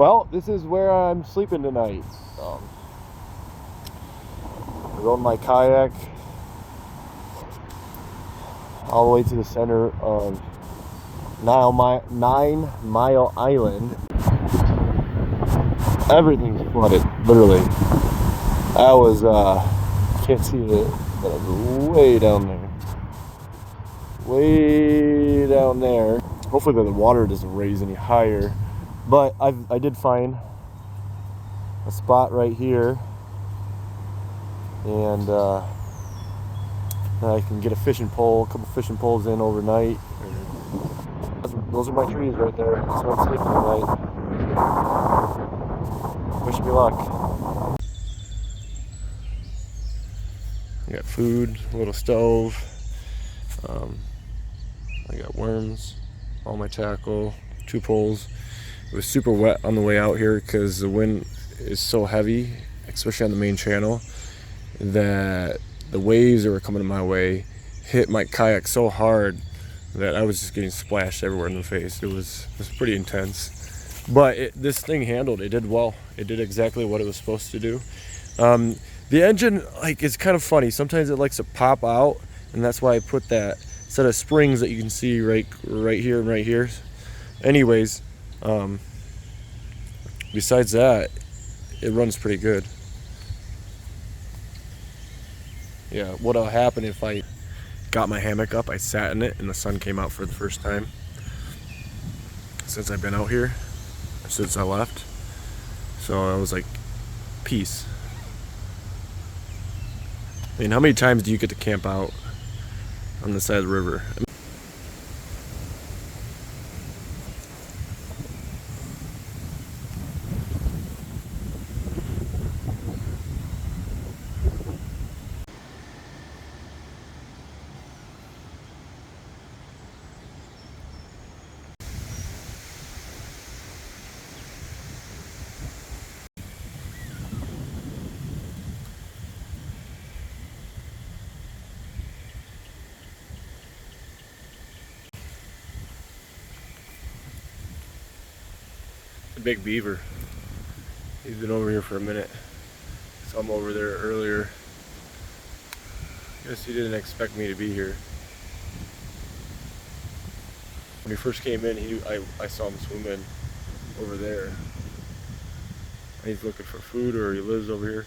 Well, this is where I'm sleeping tonight. I rode my kayak all the way to the center of 9 Mile Island. Everything's flooded, literally. I was, can't see it, but I was way down there. Way down there. Hopefully the water doesn't raise any higher. But I did find a spot right here. And I can get a fishing pole, a couple fishing poles in overnight. Those are my trees right there. That's where I'm sleeping tonight. Wish me luck. I got food, a little stove. I got worms, all my tackle, 2 poles. It was super wet on the way out here because the wind is so heavy, especially on the main channel, that the waves that were coming my way hit my kayak so hard that I was just getting splashed everywhere in the face. It was pretty intense. But this thing handled, it did well. It did exactly what it was supposed to do. The engine, like, it's kind of funny. Sometimes it likes to pop out, and that's why I put that set of springs that you can see right here and right here. Anyways, besides that, it runs pretty good. Yeah, what'll happen if I got my hammock up, I sat in it, and the sun came out for the first time since I've been out here, since I left. So I was like, peace. I mean, how many times do you get to camp out on the side of the river? Big beaver. He's been over here for a minute. Saw him over there earlier. Guess he didn't expect me to be here. When he first came in, I saw him swimming over there. And he's looking for food, or he lives over here.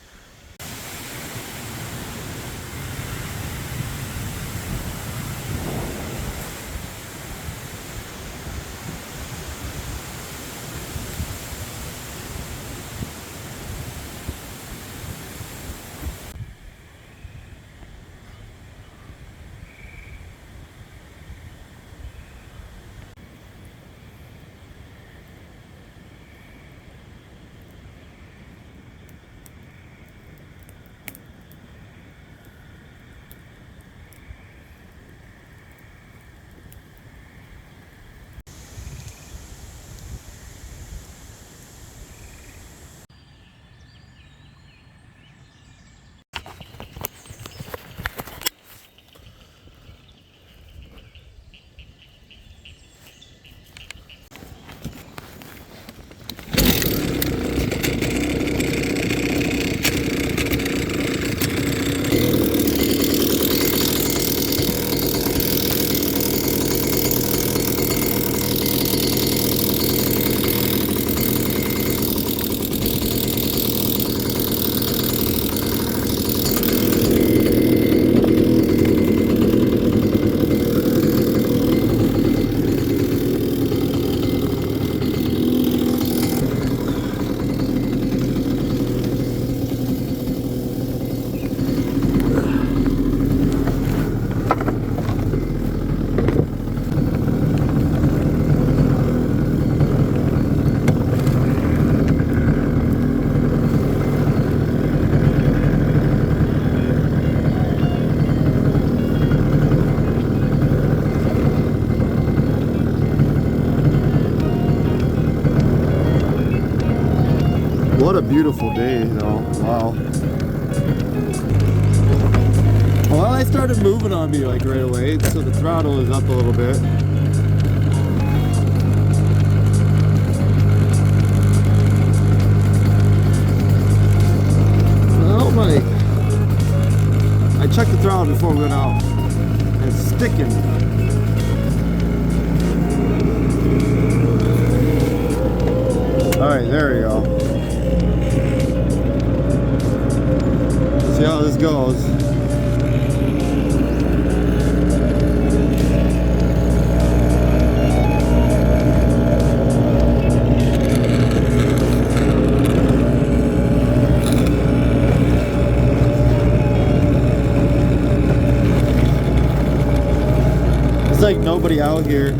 What a beautiful day, though. Wow. Well, I started moving on me like right away, so the throttle is up a little bit. check the throttle before we went out. It's sticking. Alright, there we go. See how this goes. It's like nobody out here.